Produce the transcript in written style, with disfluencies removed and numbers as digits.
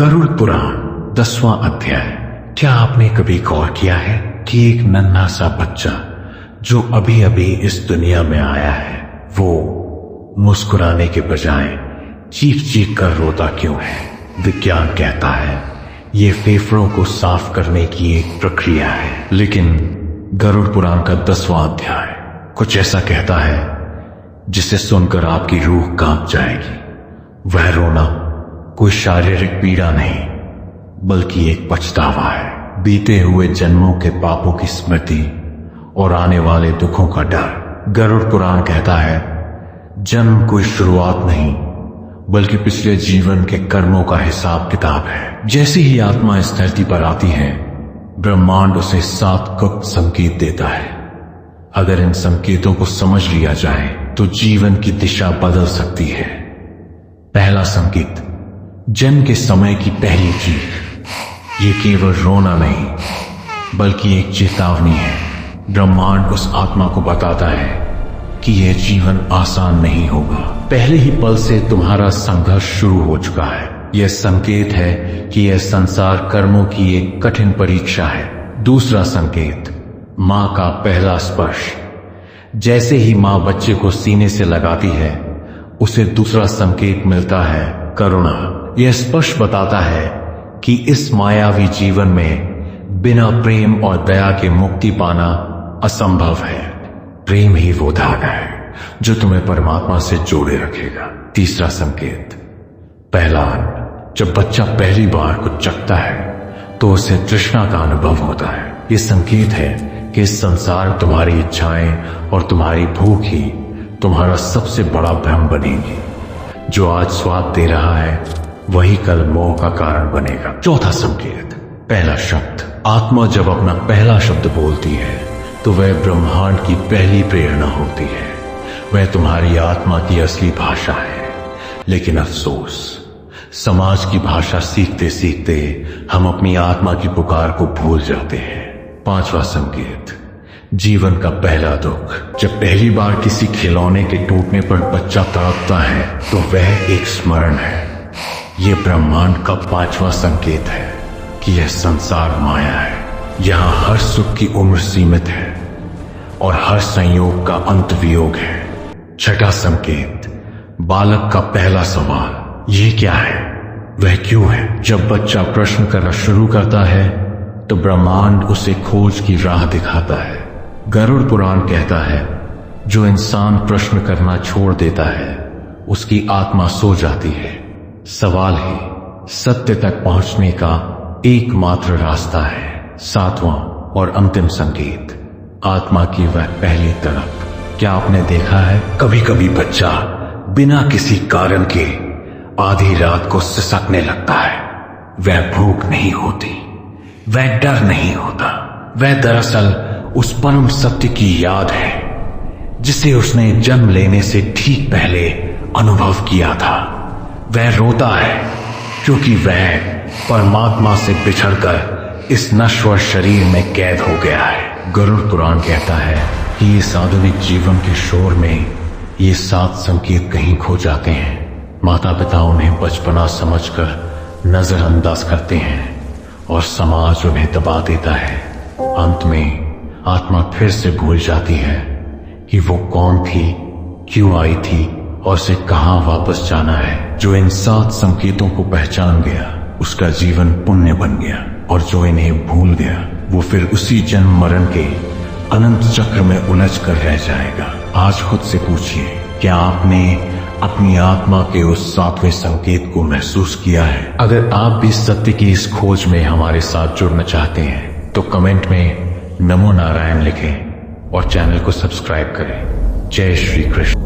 गरुड़ पुराण 10वां अध्याय। क्या आपने कभी गौर किया है कि एक नन्हा सा बच्चा जो अभी अभी इस दुनिया में आया है, वो मुस्कुराने के बजाय चीख चीख कर रोता क्यों है? विज्ञान कहता है ये फेफड़ों को साफ करने की एक प्रक्रिया है, लेकिन गरुड़ पुराण का 10वां अध्याय कुछ ऐसा कहता है जिसे सुनकर आपकी रूह कांप जाएगी। वह रोना कोई शारीरिक पीड़ा नहीं, बल्कि एक पछतावा है, बीते हुए जन्मों के पापों की स्मृति और आने वाले दुखों का डर। गरुड़ पुराण कहता है जन्म कोई शुरुआत नहीं, बल्कि पिछले जीवन के कर्मों का हिसाब किताब है। जैसे ही आत्मा इस धरती पर आती है, ब्रह्मांड उसे 7 गुप्त संकेत देता है। अगर इन संकेतों को समझ लिया जाए तो जीवन की दिशा बदल सकती है। पहला संकेत, जन्म के समय की पहली चीख। ये केवल रोना नहीं, बल्कि एक चेतावनी है। ब्रह्मांड उस आत्मा को बताता है कि यह जीवन आसान नहीं होगा। पहले ही पल से तुम्हारा संघर्ष शुरू हो चुका है। यह संकेत है कि यह संसार कर्मों की एक कठिन परीक्षा है। दूसरा संकेत, मां का पहला स्पर्श। जैसे ही मां बच्चे को सीने से लगाती है, उसे दूसरा संकेत मिलता है, करुणा। यह स्पर्श बताता है कि इस मायावी जीवन में बिना प्रेम और दया के मुक्ति पाना असंभव है। प्रेम ही वो धागा है जो तुम्हें परमात्मा से जोड़े रखेगा। तीसरा संकेत, पहला अन्न। जब बच्चा पहली बार कुछ चखता है तो उसे तृष्णा का अनुभव होता है। यह संकेत है कि इस संसार तुम्हारी इच्छाएं और तुम्हारी भूख ही तुम्हारा सबसे बड़ा भ्रम बनेगी। जो आज स्वाद दे रहा है वही कल मोह का कारण बनेगा। चौथा संकेत, पहला शब्द। आत्मा जब अपना पहला शब्द बोलती है तो वह ब्रह्मांड की पहली प्रेरणा होती है। वह तुम्हारी आत्मा की असली भाषा है। लेकिन अफसोस, समाज की भाषा सीखते सीखते हम अपनी आत्मा की पुकार को भूल जाते हैं। पांचवा संकेत, जीवन का पहला दुख। जब पहली बार किसी खिलौने के टूटने पर बच्चा तड़पता है तो वह एक स्मरण है। यह ब्रह्मांड का 5वां संकेत है कि यह संसार माया है। यहां हर सुख की उम्र सीमित है और हर संयोग का अंत वियोग है। छठा संकेत, बालक का पहला सवाल। यह क्या है? वह क्यों है? जब बच्चा प्रश्न करना शुरू करता है तो ब्रह्मांड उसे खोज की राह दिखाता है। गरुड़ पुराण कहता है जो इंसान प्रश्न करना छोड़ देता है उसकी आत्मा सो जाती है। सवाल ही सत्य तक पहुंचने का एकमात्र रास्ता है। 7वां और अंतिम संकेत, आत्मा की वह पहली तड़प। क्या आपने देखा है कभी कभी बच्चा बिना किसी कारण के आधी रात को सिसकने लगता है? वह भूख नहीं होती, वह डर नहीं होता, वह दरअसल उस परम सत्य की याद है जिसे उसने जन्म लेने से ठीक पहले अनुभव किया था। वह रोता है क्योंकि वह परमात्मा से बिछड़कर इस नश्वर शरीर में कैद हो गया है। गरुड़ पुराण कहता है कि इस आधुनिक जीवन के शोर में ये 7 संकेत कहीं खो जाते हैं। माता पिता उन्हें बचपना समझकर नजरअंदाज करते हैं और समाज उन्हें दबा देता है। अंत में आत्मा फिर से भूल जाती है कि वो कौन थी, क्यों आई थी और उसे कहां वापस जाना है। जो इन 7 संकेतों को पहचान गया उसका जीवन पुण्य बन गया, और जो इन्हें भूल गया वो फिर उसी जन्म मरण के अनंत चक्र में उलझ कर रह जाएगा। आज खुद से पूछिए, क्या आपने अपनी आत्मा के उस 7वें संकेत को महसूस किया है? अगर आप भी सत्य की इस खोज में हमारे साथ जुड़ना चाहते हैं तो कमेंट में नमो नारायण लिखें और चैनल को सब्सक्राइब करें। जय श्री कृष्ण।